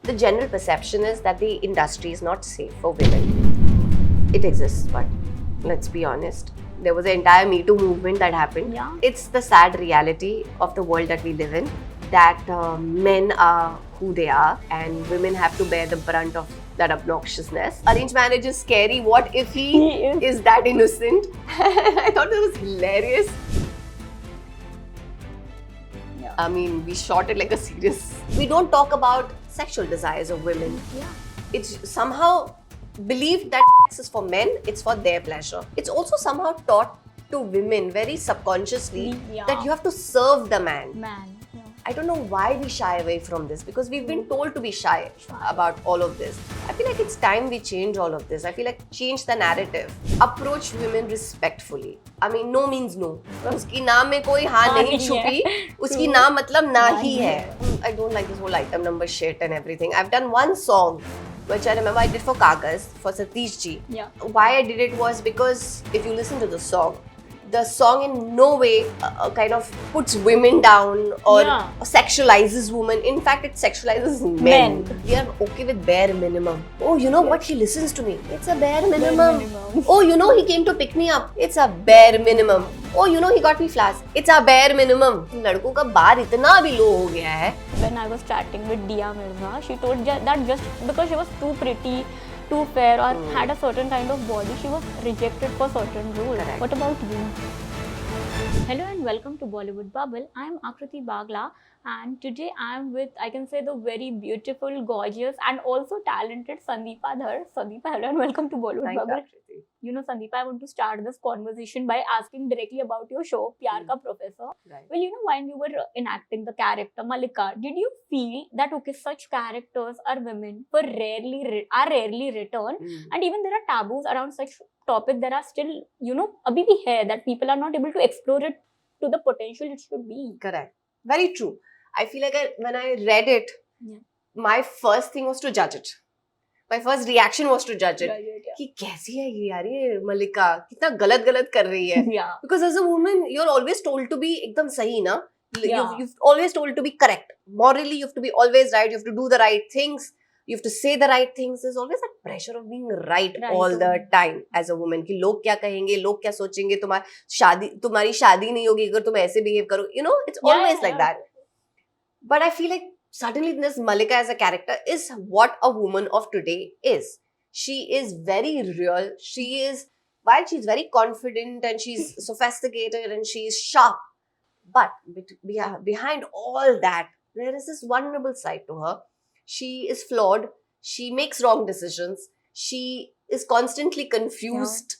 the general perception is that the industry is not safe for women. It exists, but let's be honest. There was an entire Me Too movement that happened. Yeah. It's the sad reality of the world that we live in, that men are who they are and women have to bear the brunt of that obnoxiousness. Arranged marriage is scary. What if he is that innocent? I thought it was hilarious. Yeah. I mean, we shot it like a serious. We don't talk about sexual desires of women. Yeah. It's somehow believed that sex is for men, it's for their pleasure. It's also somehow taught to women very subconsciously Yeah. that you have to serve the man. Man. Yeah. I don't know why we shy away from this, because we've been told to be shy about all of this. I feel like it's time we change all of this. I feel like change the narrative. Approach women respectfully. I mean, no means no. उसकी ना में कोई हाँ नहीं छुपी. उसकी ना मतलब ना ही है. I don't like this whole item number shit and everything. I've done one song which I remember I did for Kagaz, for Satish ji. Yeah. Why I did it was because if you listen to the song in no way kind of puts women down or sexualizes women. In fact, it sexualizes men. We are okay with bare minimum. Oh, you know what? He listens to me. It's a bare minimum. Oh, you know he came to pick me up. It's a bare minimum. Oh, you know he got me flowers. It's a bare minimum. लड़कों का बार इतना भी लो हो गया है. When I was chatting with Dia Mirza, she told that just because she was too pretty, too fair, or had a certain kind of body, she was rejected for certain roles. Correct. What about you? Hello and welcome to Bollywood Bubble. I am Akriti Bagla, and today I am with, I can say, the very beautiful, gorgeous, and also talented Sandeepa Dhar. Sandeepa, hello and welcome to Bollywood Bubble. You know, Sandeepa, I want to start this conversation by asking directly about your show, Pyar Ka Professor. Right. Well, you know, when you were enacting the character Malika, did you feel that okay, such characters are women, but rarely returned, and even there are taboos around such topic that are still, you know, abhi bhi hai, that people are not able to explore it to the potential it should be. Correct. Very true. I feel like when I read it, my first thing was to judge it. My first reaction was to judge it. कि कैसी है ये यार, ये मलिका कितना गलत कर रही है. Yeah. Because as a woman, you're always told to be एकदम सही ना. Yeah. You've always told to be correct. Morally, you have to be always right. You have to do the right things. You have to say the right things. There's always that pressure of being right all the time as a woman. कि लोग क्या कहेंगे, लोग क्या सोचेंगे, तुम्हारी शादी नहीं होगी अगर तुम ऐसे behave करो. You know, it's always like that. But I feel like suddenly this Malika as a character is what a woman of today is. She is very real. While she's very confident and she's sophisticated and she's sharp, but behind all that, there is this vulnerable side to her. She is flawed. She makes wrong decisions. She is constantly confused.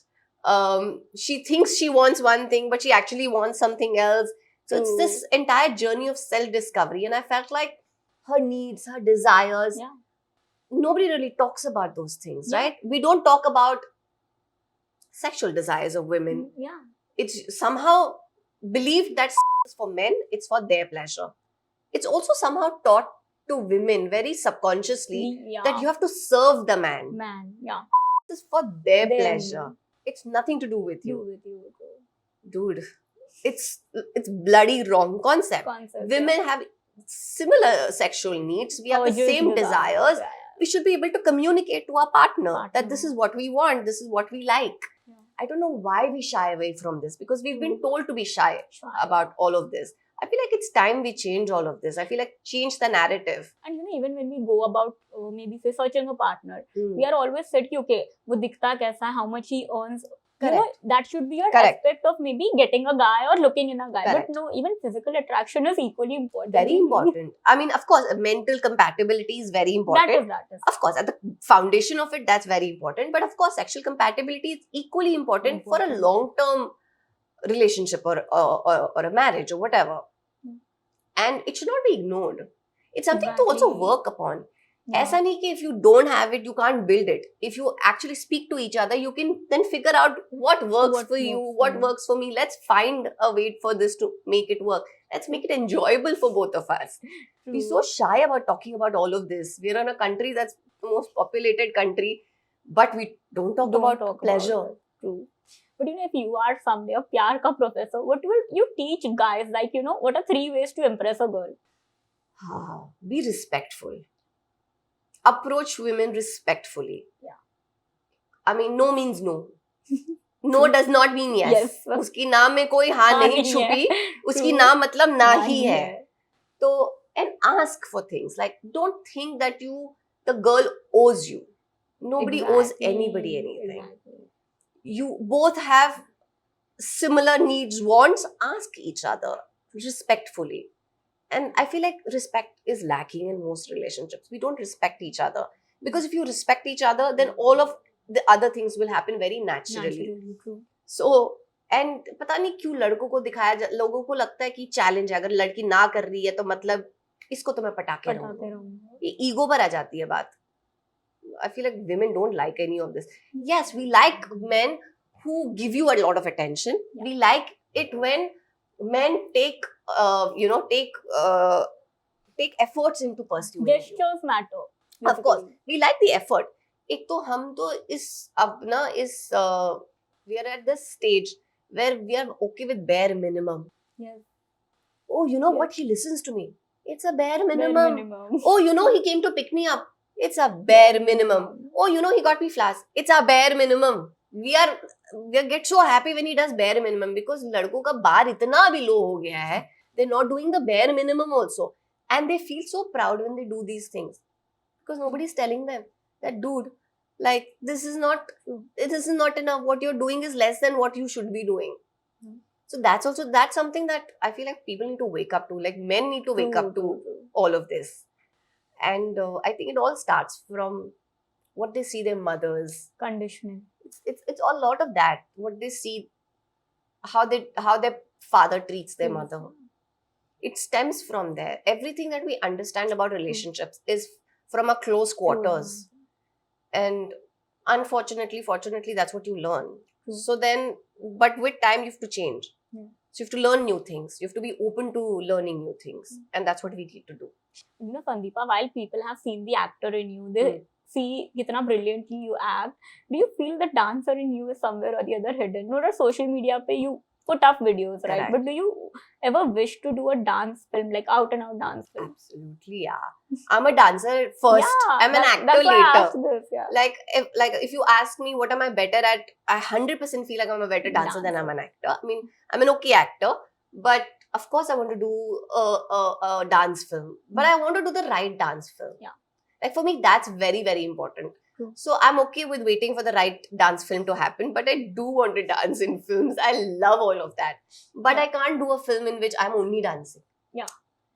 She thinks she wants one thing, but she actually wants something else. So it's this entire journey of self-discovery. And I felt like her needs, her desires, nobody really talks about those things, right? We don't talk about sexual desires of women. Yeah. It's somehow believed that sex is for men, it's for their pleasure. It's also somehow taught to women very subconsciously that you have to serve the man. This is for their pleasure. It's nothing to do with you. Dude, it's bloody wrong concept. Women have similar sexual needs. We have the same desires. We should be able to communicate to our partner that this is what we want, this is what we like. I don't know why we shy away from this, because we've been told to be shy about all of this. I feel like it's time we change all of this. I feel like change the narrative. And you know, even when we go about maybe say searching a partner, we are always said कि okay, वो दिखता कैसा है, how much he earns. You know, that should be your aspect of maybe getting a guy or looking in a guy. But no, even physical attraction is equally important. Very important. I mean, of course, mental compatibility is very important. That is. Of course, at the foundation of it, that's very important. But of course, sexual compatibility is equally important for a long-term relationship or a marriage or whatever. And it should not be ignored. It's something to also work upon. ऐसा नहीं कि if you don't have it, you can't build it. If you actually speak to each other, you can then figure out what works for you, what works for me. Let's find a way for this to make it work. Let's make it enjoyable for both of us. We're so shy about talking about all of this. We're in a country that's the most populated country, but we don't talk about pleasure. True. But you know, if you are someday a Pyar Ka Professor, what will you teach guys? Like, you know, what are 3 ways to impress a girl? Be respectful. approach women respectfully. Yeah. I mean, no means no. No does not mean yes. Yes. उसकी ना में कोई हाँ हाँ नहीं नहीं है. छुपी, उसकी True. ना मतलब ना ना ही ही है. है. So, and ask for things. Like, don't think that the girl owes you. Nobody owes anybody anything. Exactly. You both have similar needs, wants. Ask each other respectfully. And I feel like respect is lacking in most relationships. We don't respect each other. Because if you respect each other, then all of the other things will happen very naturally. Naturally, true. So, and पता नहीं क्यों लड़कों को लोगों को लगता है कि चैलेंज है, अगर लड़की ना कर रही है तो मतलब इसको तो मैं पटाके रहूंगा. ये ईगो पर आ जाती है बात. I feel like women don't like any of this. Yes, we like men who give you a lot of attention. Yeah. We like it when men take efforts into pursuing you. Gestures matter. Of course, we like the effort. एक तो हम तो we are at this stage where we are okay with bare minimum. Yes. Oh, you know Yes. what? He listens to me. It's a bare Bare minimum. minimum. Oh, you know he came to pick me up. It's a bare minimum. Oh, you know he got me flowers. It's a bare minimum. We get so happy when he does bare minimum because लड़कों का बार इतना भी low हो गया है. They're not doing the bare minimum also, and they feel so proud when they do these things because nobody's telling them that, dude, like this is not enough. What you're doing is less than what you should be doing. So that's something that I feel like people need to wake up to. Like men need to wake up to all of this. And I think it all starts from what they see their mothers. Conditioning. It's a lot of that. What they see, how their father treats their mother. It stems from there. Everything that we understand about relationships is from a close quarters. And unfortunately, fortunately, that's what you learn. So then, but with time, you have to change. So you have to learn new things. You have to be open to learning new things. And that's what we need to do. You know, Sandeepa, while people have seen the actor in you, they see kitna brilliantly you act. Do you feel the dancer in you is somewhere or the other hidden? No, on social media pe you put up videos, right? Correct. But do you ever wish to do a dance film, like out and out dance film? Absolutely, yeah. I'm a dancer first. Yeah, I'm an actor that's why I later. asked this, yeah. Like if you ask me what am I better at, I 100% feel like I'm a better dancer than I'm an actor. I mean, I'm an okay actor, but of course I want to do a dance film. But I want to do the right dance film. Yeah. Like for me, that's very, very important. True. So I'm okay with waiting for the right dance film to happen, but I do want to dance in films. I love all of that. But I can't do a film in which I'm only dancing. Yeah.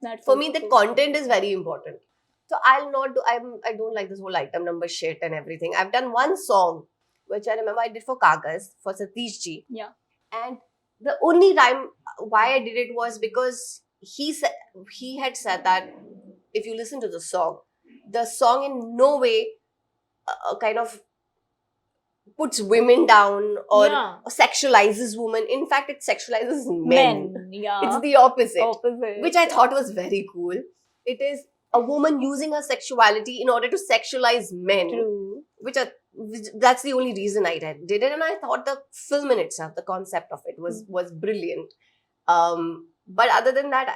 That's For me, the content is very important. So I don't like this whole item number shit and everything. I've done one song, which I remember I did for Kagas, for Satish Ji. Yeah. And the only rhyme why I did it was because he had said that if you listen to the song in no way kind of puts women down or sexualizes women. In fact, it sexualizes men. Yeah. It's the opposite. Opposite. Which I thought was very cool. It is a woman using her sexuality in order to sexualize men. True. That's the only reason I did it, and I thought the film in itself, the concept of it was brilliant. But other than that,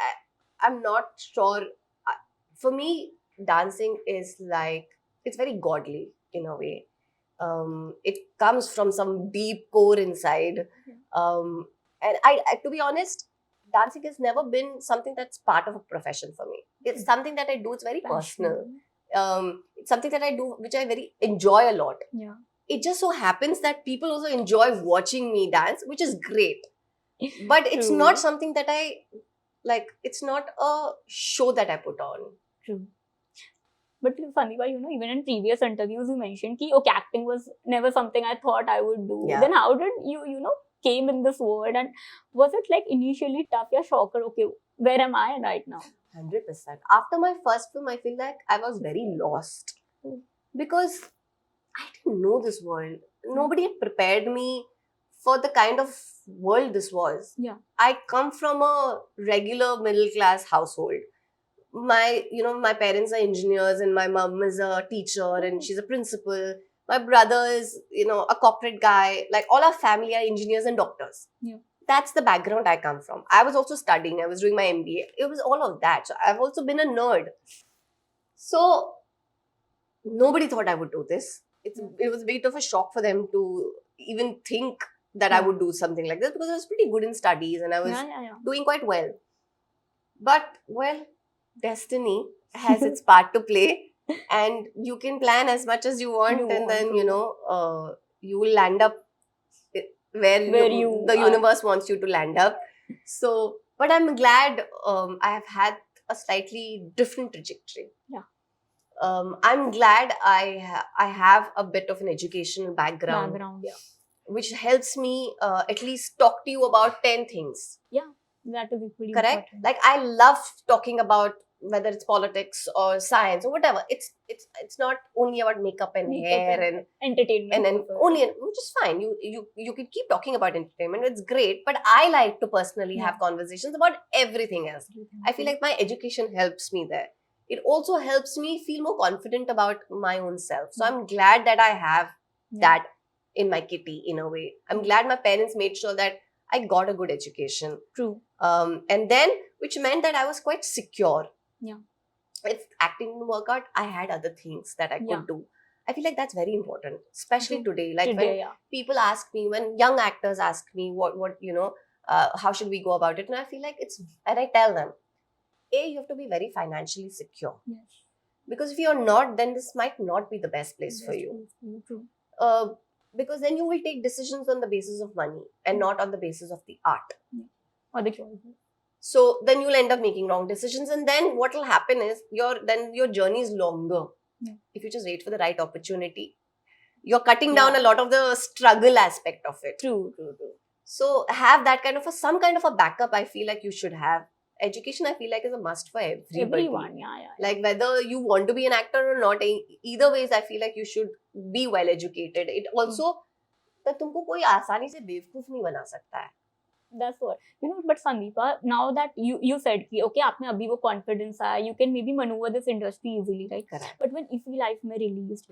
I'm not sure. For me, dancing is like, it's very godly in a way. It comes from some deep core inside. And I to be honest, dancing has never been something that's part of a profession for me. It's something that I do. It's very personal. It's something that I do which I very enjoy a lot. Yeah. It just so happens that people also enjoy watching me dance, which is great. But it's not something that I like. It's not a show that I put on. True. But Sandeepa, you know, even in previous interviews you mentioned that okay, acting was never something I thought I would do. Yeah. Then how did you came in this world, and was it like initially tough? Yeah, shocker. Okay, where am I right now? 100%. After my first film, I feel like I was very lost because I didn't know this world. Nobody had prepared me for the kind of world this was. Yeah. I come from a regular middle class household. My parents are engineers and my mom is a teacher and she's a principal. My brother is, a corporate guy. Like all our family are engineers and doctors. Yeah. That's the background I come from. I was also studying. I was doing my MBA. It was all of that. So I've also been a nerd. So nobody thought I would do this. It was a bit of a shock for them to even think that I would do something like this, because I was pretty good in studies and I was doing quite well. But, well, destiny has its part to play, and you can plan as much as you want, and then, you will land up where the universe wants you to land up. So, but I'm glad I have had a slightly different trajectory. Yeah. I'm glad I have a bit of an educational background, which helps me at least talk to you about 10 things. Yeah, that is equally correct. important. Like, I love talking about whether it's politics or science or whatever. It's not only about makeup and hair and entertainment, and then which is fine. You can keep talking about entertainment. It's great, but I like to personally have conversations about everything else. I feel like my education helps me there. It also helps me feel more confident about my own self. So I'm glad that I have that in my kitty, in a way. I'm glad my parents made sure that I got a good education. True. And then, which meant that I was quite secure. Yeah. If acting didn't work out, I had other things that I could do. I feel like that's very important, especially today. Like when people ask me, when young actors ask me what how should we go about it, and I feel like and I tell them, you have to be very financially secure. Yes. Because if you're not, then this might not be the best place for you. True. Because then you will take decisions on the basis of money and not on the basis of the art. Or the choices. So then you'll end up making wrong decisions, and then what will happen is your journey is longer. If you just wait for the right opportunity, you're cutting down a lot of the struggle aspect of it. True. So have that kind of some kind of a backup. I feel like you should have. Education, I feel like, is a must for everybody. Everyone, Like whether you want to be an actor or not, either ways, I feel like you should be well educated. It also, that तुमको कोई आसानी से बेवकूफ नहीं बना सकता है. That's what, but Sandeepa, now that you said कि okay, आपने अभी वो confidence आया, you can maybe maneuver this industry easily, right? Correct. But when Iffy Life में released,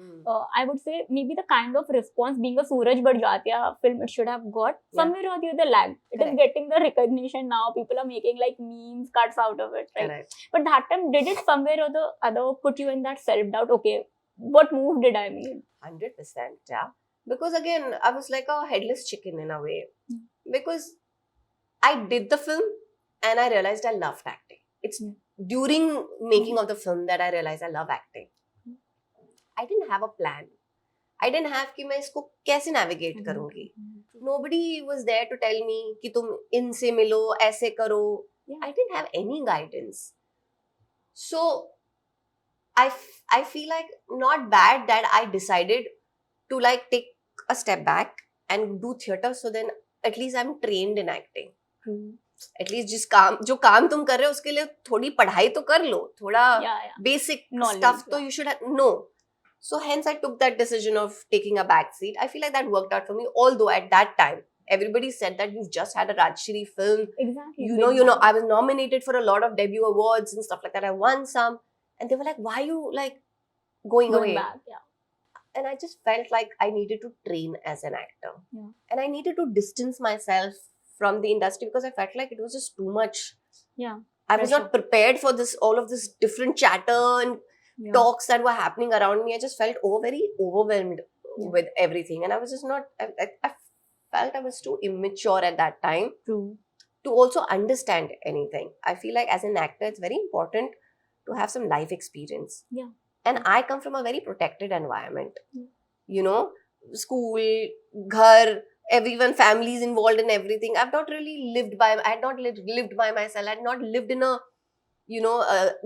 I would say maybe the kind of response being a Suraj Badjatya film it should have got, somewhere or the other lagged. It is getting the recognition now. People are making like memes, cuts out of it, right? Correct. But that time, did it somewhere or the other put you in that self-doubt? Okay, what move did I make? 100%, yeah. Because again, I was like a headless chicken in a way. Because I did the film and I realized I loved acting. It's during making of the film that I realized I love acting. I didn't have a plan. I didn't have कि मैं इसको कैसे navigate करूँगी. Nobody was there to tell me कि तुम इनसे मिलो, ऐसे करो. I didn't have any guidance. So I feel like not bad that I decided to like take a step back and do theatre, so then at least I'm trained in acting. At least जो काम तुम कर रहे हो उसके लिए थोड़ी पढ़ाई तो कर लो, थोड़ा basic stuff तो you should know. So hence I took that decision of taking a back seat. I feel like that worked out for me, although at that time everybody said that you've just had a Rajshri film. Exactly. You know, I was nominated for a lot of debut awards and stuff like that. I won some, and they were like, "Why are you like going away?" Back, And I just felt like I needed to train as an actor, and I needed to distance myself from the industry because I felt like it was just too much. I was not prepared for all of this different chatter and talks that were happening around me. I just felt very overwhelmed with everything, and I was just not. I felt I was too immature at that time to also understand anything. I feel like as an actor, it's very important to have some life experience. And I come from a very protected environment. You know, school, ghar, everyone, families involved in everything. I've not really lived by. I had not lived by myself. I had not lived in a,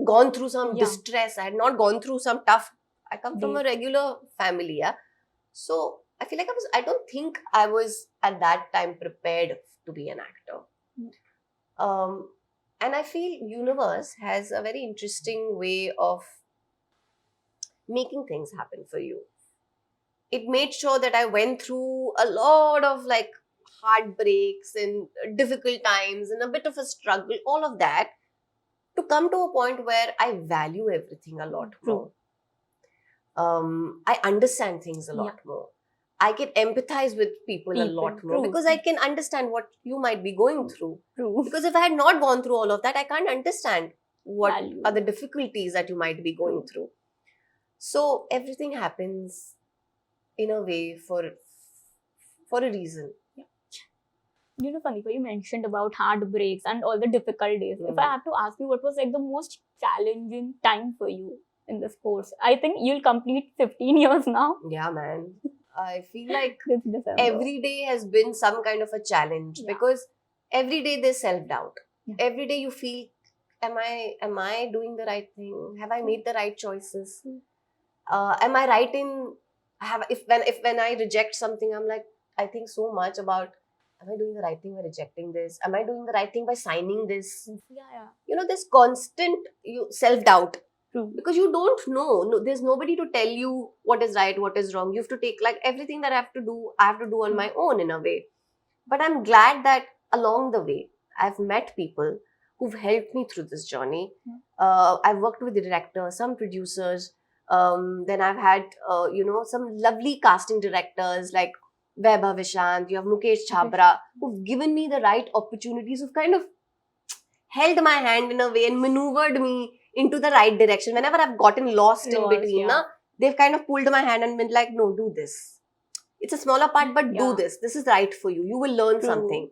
gone through some distress. I had not gone through some tough. I come from a regular family. So I feel like I don't think I was at that time prepared to be an actor. And I feel universe has a very interesting way of making things happen for you. It made sure that I went through a lot of like heartbreaks and difficult times and a bit of a struggle, all of that, to come to a point where I value everything a lot more. I understand things a lot more. I can empathize with people a lot more because I can understand what you might be going through. Because if I had not gone through all of that, I can't understand what are the difficulties that you might be going through. So everything happens in a way for a reason. You know, Sandeepa, you mentioned about heartbreaks and all the difficult days. If I Mhm. have to ask you, what was like the most challenging time for you in this course? I think you'll complete 15 years now Yeah, man. I feel like this December. every day has been some kind of a challenge Yeah. because every day there's self-doubt. Yeah. Every day you feel, am I doing the right thing? Have I made the right choices? Mm. Am I right in if when I reject something, I'm like, I think so much about, am I doing the right thing by rejecting this? Am I doing the right thing by signing this? Yeah. This constant self-doubt True. because you don't know. No, there's nobody to tell you what is right, what is wrong. You have to take, like, everything that I have to do on my own in a way. But I'm glad that along the way I've met people who've helped me through this journey. I've worked with the directors, some producers. Then I've had some lovely casting directors like Vaibhav Vishant, you have Mukesh Chhabra, who've given me the right opportunities, who've kind of held my hand in a way and maneuvered me into the right direction. Whenever I've gotten lost in between, Yeah. they've kind of pulled my hand and been like, no, do this. It's a smaller part, but do Yeah. this. This is right for you. You will learn True. something.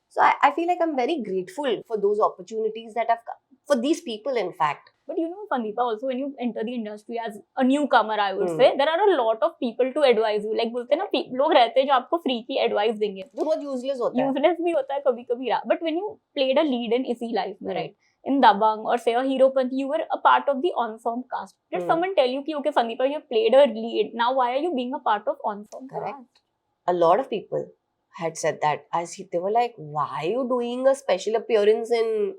So I feel like I'm very grateful for those opportunities that have come, for these people, in fact. But you know, Sandeepa, also when you enter the industry as a newcomer, I would Hmm. say, there are a lot of people to advise you. Like बोलते हैं ना, लोग रहते हैं जो आपको free की advice देंगे. जो बहुत useless होता है. Useless भी होता है कभी कभी. But when you played a lead in इसी life में, Hmm. right? In Dabang or say a Heropanti, you were a part of the ensemble cast. Did Hmm. someone tell you कि okay, Sandeepa, you played a lead. Now why are you being a part of ensemble Correct. cast? A lot of people had said that. They were like, why are you doing a special appearance in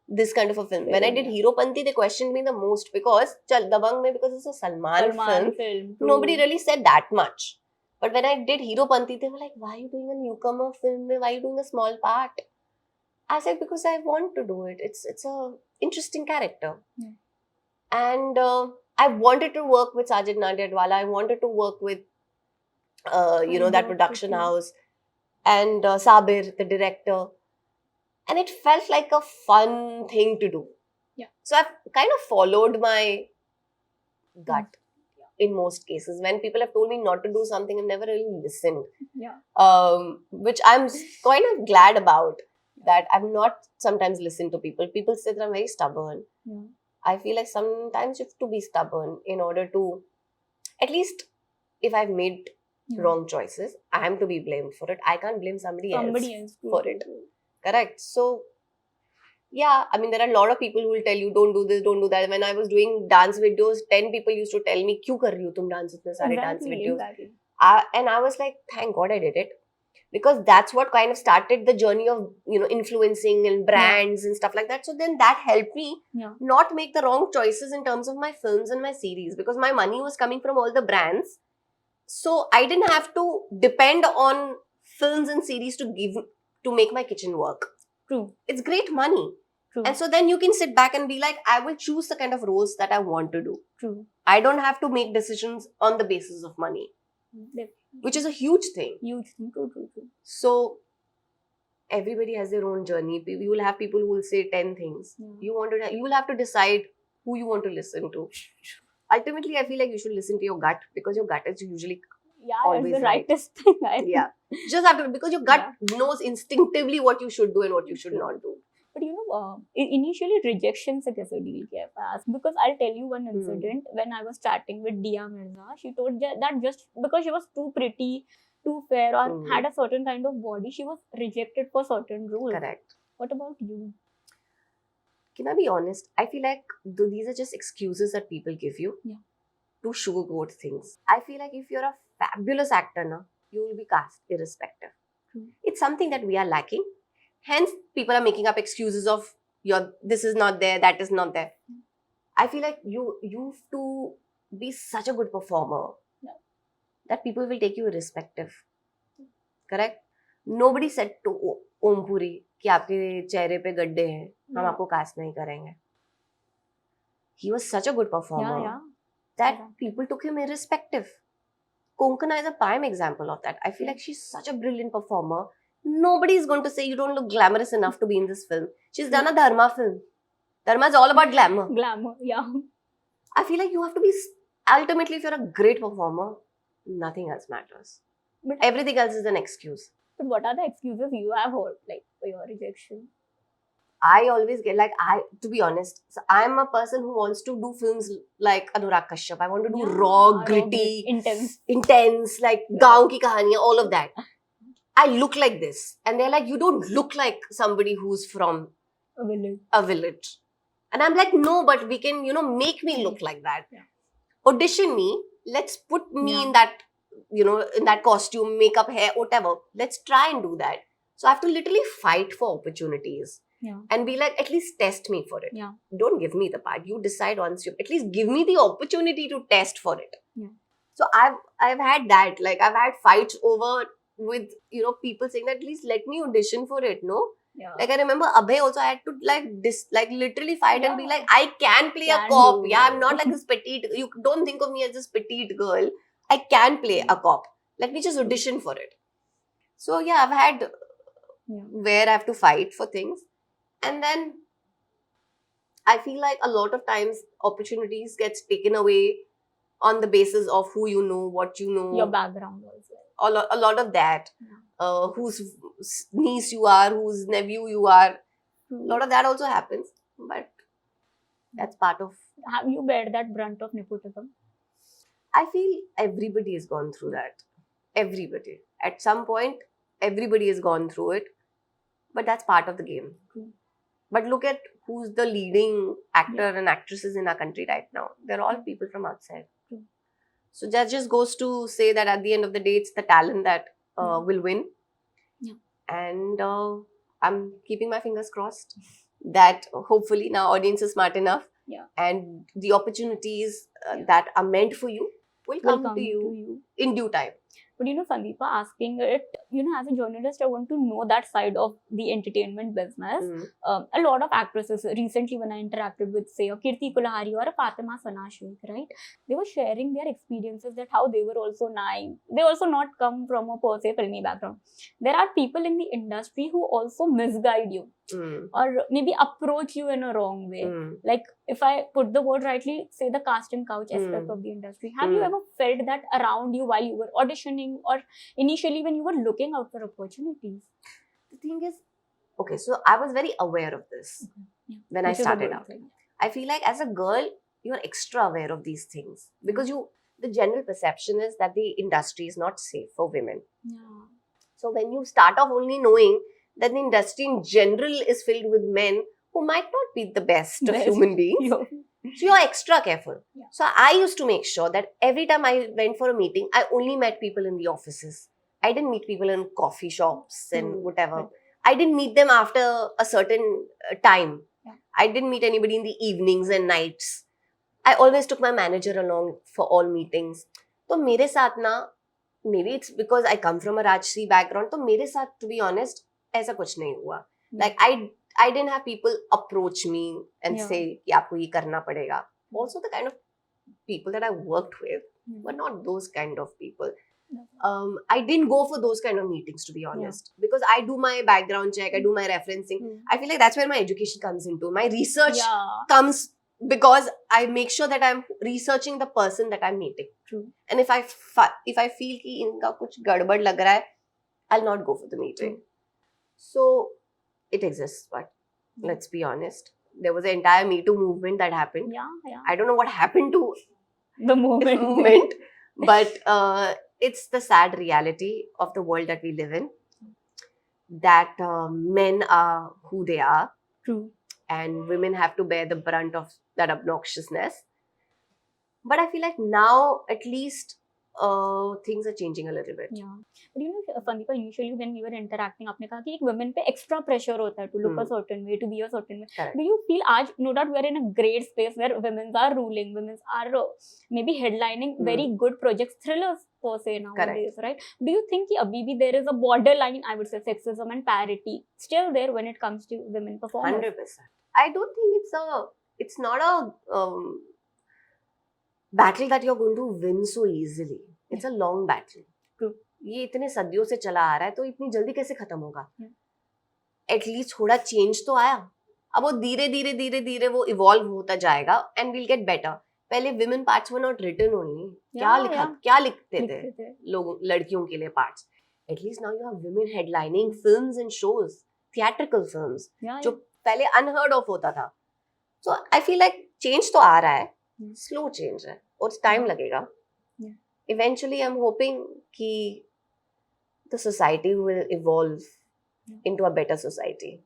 this kind of a film? When I did Heropanti, they questioned me the most because Dabang mein, because it's a Salman film, film. nobody really said that much. But when I did Heropanti, they were like, why are you doing a newcomer film? Why are you doing a small part? I said, because I want to do it. It's a interesting character. Yeah. And I wanted to work with Sajid Nadiadwala. I wanted to work with that production house, and Sabir, the director. And it felt like a fun thing to do. Yeah. So I've kind of followed my gut in most cases. When people have told me not to do something, I've never really listened. Yeah. Which I'm kind of glad about, that I've not sometimes listened to people. People say that I'm very stubborn. Yeah. I feel like sometimes you have to be stubborn in order to, at least if I've made wrong choices, I am to be blamed for it. I can't blame somebody else for it. Correct. So, yeah, I mean, there are a lot of people who will tell you, don't do this, don't do that. When I was doing dance videos, 10 people used to tell me, "Kyun kar rahi ho tum dance itne sare dance videos?" Exactly. And I was like, thank God I did it. Because that's what kind of started the journey of, influencing and brands and stuff like that. So then that helped me not make the wrong choices in terms of my films and my series, because my money was coming from all the brands. So I didn't have to depend on films and series to make my kitchen work. True. It's great money. True. And so then you can sit back and be like, I will choose the kind of roles that I want to do. True. I don't have to make decisions on the basis of money, which is a huge thing. Huge thing. True. So everybody has their own journey. You will have people who will say 10 things. You will have to decide who you want to listen to. Ultimately, I feel like you should listen to your gut, because your gut is usually always it's the right. rightest thing. I think. Yeah. Just have to, because your gut knows instinctively what you should do and what you should not do. But initially rejection se kaise deal kiya if I ask? Because I'll tell you one incident. When I was chatting with Dia Mirza, she told that just because she was too pretty, too fair, or had a certain kind of body, she was rejected for certain roles. Correct. What about you? Can I be honest? I feel like these are just excuses that people give you to sugarcoat things. I feel like if you're a fabulous actor, you will be cast irrespective. It's something that we are lacking. Hence, people are making up excuses of this is not there, that is not there. I feel like you have to be such a good performer that people will take you irrespective. Correct? Nobody said to Om Puri कि आपके चेहरे पे गड्ढे हैं, हम आपको cast नहीं करेंगे. He was such a good performer that people took him irrespective. Konkona is a prime example of that. I feel like she's such a brilliant performer. Nobody is going to say you don't look glamorous enough to be in this film. She's done a Dharma film. Dharma is all about glamour. Glamour, yeah. I feel like you have to be ultimately, if you're a great performer, nothing else matters. But- Everything else is an excuse. But what are the excuses you have heard, like, for your rejection? I always get like, to be honest, so I'm a person who wants to do films like Anurag Kashyap. I want to do Yeah, raw, gritty, intense, like gaon ki kahaniyan, all of that. I look like this, and they're like, you don't look like somebody who's from A village. a village. And I'm like, no, but we can, make me look like that. Yeah. Audition me. Let's put me Yeah. in that, in that costume, makeup, hair, whatever. Let's try and do that. So I have to literally fight for opportunities. Yeah. And be like, at least test me for it. Yeah. Don't give me the part. You decide once you, at least give me the opportunity to test for it. Yeah. So I've had that. Like, I've had fights over with, people saying that, at least let me audition for it, no? Yeah. Like, I remember Abhay also had to like literally fight and be Yeah. like, I can play a Can cop. do. Yeah, I'm not like this petite. You don't think of me as this petite girl. I can play a cop. Let me just audition for it. So yeah, I've had where I have to fight for things. And then I feel like a lot of times opportunities gets taken away on the basis of who you know, what you know. Your background also. A lot of that. Yeah. Whose niece you are, whose nephew you are. A lot of that also happens. But that's part of... Have you bear that brunt of nepotism? I feel everybody has gone through that. Everybody. At some point, everybody has gone through it. But that's part of the game. But look at who's the leading actor and actresses in our country right now. They're all people from outside. So that just goes to say that at the end of the day, it's the talent that will win. Yeah. And I'm keeping my fingers crossed that hopefully now audience is smart enough. Yeah. And the opportunities that are meant for you will come to you in due time. But Sandeepa, asking it, as a journalist, I want to know that side of the entertainment business. A lot of actresses, recently when I interacted with, say, a Kirti Kulhari or a Fatima Sana Sheikh, right? They were sharing their experiences, that how they were also naive. They also not come from a per se filmy background. There are people in the industry who also misguide you or maybe approach you in a wrong way. Like, if I put the word rightly, say the cast and couch aspect of the industry. Have you ever felt that around you while you were auditioning or initially when you were looking out for opportunities? The thing is, okay, so I was very aware of this when I started out. I feel like as a girl, you're extra aware of these things because the general perception is that the industry is not safe for women. Yeah. So when you start off only knowing that the industry in general is filled with men who might not be the best of human beings, so you're extra careful. Yeah. So I used to make sure that every time I went for a meeting, I only met people in the offices. I didn't meet people in coffee shops and whatever. Right. I didn't meet them after a certain time. Yeah. I didn't meet anybody in the evenings and nights. I always took my manager along for all meetings. So mere saath na, maybe it's because I come from a Rajshri background, so mere saath, to be honest, aisa kuch nahi hua. Like I didn't have people approach me and say, ki aapko ye karna padega. Also the kind of people that I worked with were not those kind of people. I didn't go for those kind of meetings, to be honest, because I do my background check, I do my referencing. I feel like that's where my education comes into. My research comes because I make sure that I'm researching the person that I'm meeting. True. And if I feel ki inka kuch gadbad lag raha hai, I'll not go for the meeting. So it exists, but let's be honest. There was an entire Me Too movement that happened. Yeah. I don't know what happened to the movement. But it's the sad reality of the world that we live in. That men are who they are. True. And women have to bear the brunt of that obnoxiousness. But I feel like now, at least, things are changing a little bit. Yeah. But Sandeepa, initially when we were interacting, आपने कहा कि एक women पे extra pressure होता है to look a certain way, to be a certain way. Correct. Do you feel आज, no doubt, we are in a great space where women are ruling, women are maybe headlining very good projects, thrillers per se nowadays, right? Do you think कि अभी भी there is a borderline, I would say, sexism and parity still there when it comes to women performers? 100%. I don't think it's not a battle that you're going to win so easily. It's a long battle. True. ये इतने सदियों से चला आ रहा है तो इतनी जल्दी कैसे खत्म होगा? एटलीस्ट थोड़ा चेंज तो आया. अब वो धीरे धीरे वो इवॉल्व होता जाएगा and we'll get better. पहले women parts were not written only. क्या लिखते थे लिखते थे. लोग लड़कियों के लिए parts. At least now you have women headlining films and shows, theatrical films, Yeah, जो पहले unheard of होता था. So I feel like change तो आ रहा है, slow change है और time लगेगा. Yeah. Eventually I'm hoping कि the society will evolve into a better society.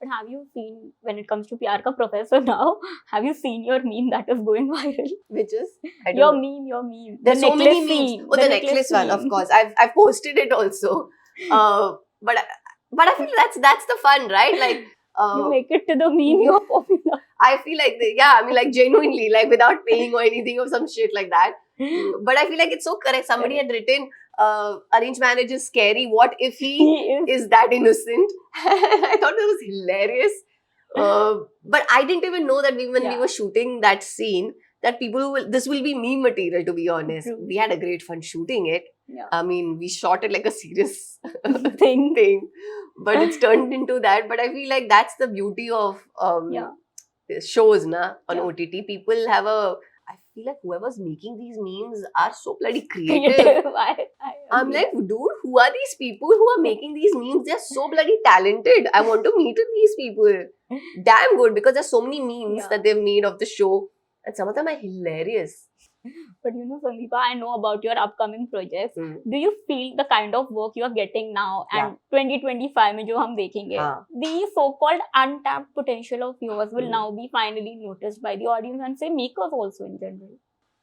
But have you seen, when it comes to PR ka professor now, have you seen your meme that is going viral? Which is? I Your don't know. meme, your meme. There's The so many necklace memes. scene, Oh, the necklace one, of scene. course. I've posted it also. But I feel that's the fun, right? Like You make it to the meme, you're popular. I feel like I mean, like genuinely, like without paying or anything or some shit like that. But I feel like it's so correct. Somebody had written, "Arranged marriage is scary. What if he is that innocent?" I thought it was hilarious. But I didn't even know that when we were shooting that scene, that this will be meme material, to be honest. True. We had a great fun shooting it. Yeah. I mean, we shot it like a serious thing. but it's turned into that. But I feel like that's the beauty of shows on OTT. People have I feel like whoever's making these memes are so bloody creative. I'm like, dude, who are these people who are making these memes? They're so bloody talented. I want to meet with these people. Damn good, because there's so many memes that they've made of the show, and some of them are hilarious. But you know, Sandeepa, I know about your upcoming projects. Do you feel the kind of work you are getting now and 2025 mein jo hum dekhenge, the so-called untapped potential of yours will now be finally noticed by the audience and say makers also in general?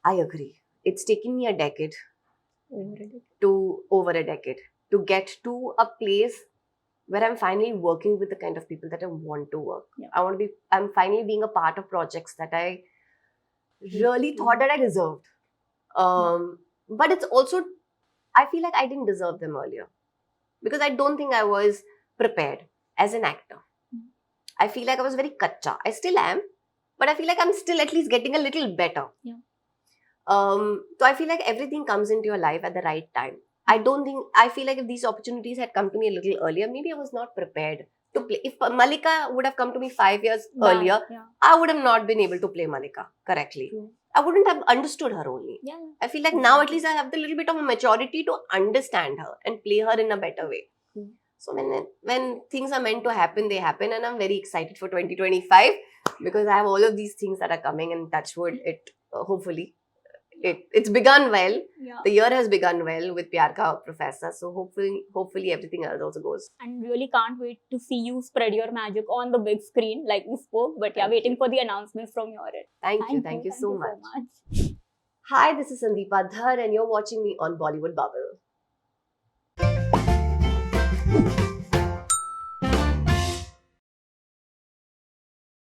I agree. It's taken me a decade. Over a decade to get to a place where I'm finally working with the kind of people that I want to work. I'm finally being a part of projects that I really thought that I deserved. But it's also, I feel like I didn't deserve them earlier because I don't think I was prepared as an actor. I feel like I was very kacha. I still am, but I feel like I'm still at least getting a little better. So I feel like everything comes into your life at the right time. I feel like if these opportunities had come to me a little earlier, maybe I was not prepared to play. If Malika would have come to me 5 years earlier, I would have not been able to play Malika correctly. I wouldn't have understood her only. I feel like now at least I have the little bit of a maturity to understand her and play her in a better way. So when things are meant to happen, they happen, and I'm very excited for 2025 because I have all of these things that are coming, and touch wood, hopefully it's begun well. The year has begun well with Pyar Ka Professor, so hopefully everything else also goes. And really can't wait to see you spread your magic on the big screen like we spoke, but waiting for the announcements from your end. Thank you so much. Hi, this is Sandeepa Dhar and you're watching me on Bollywood Bubble.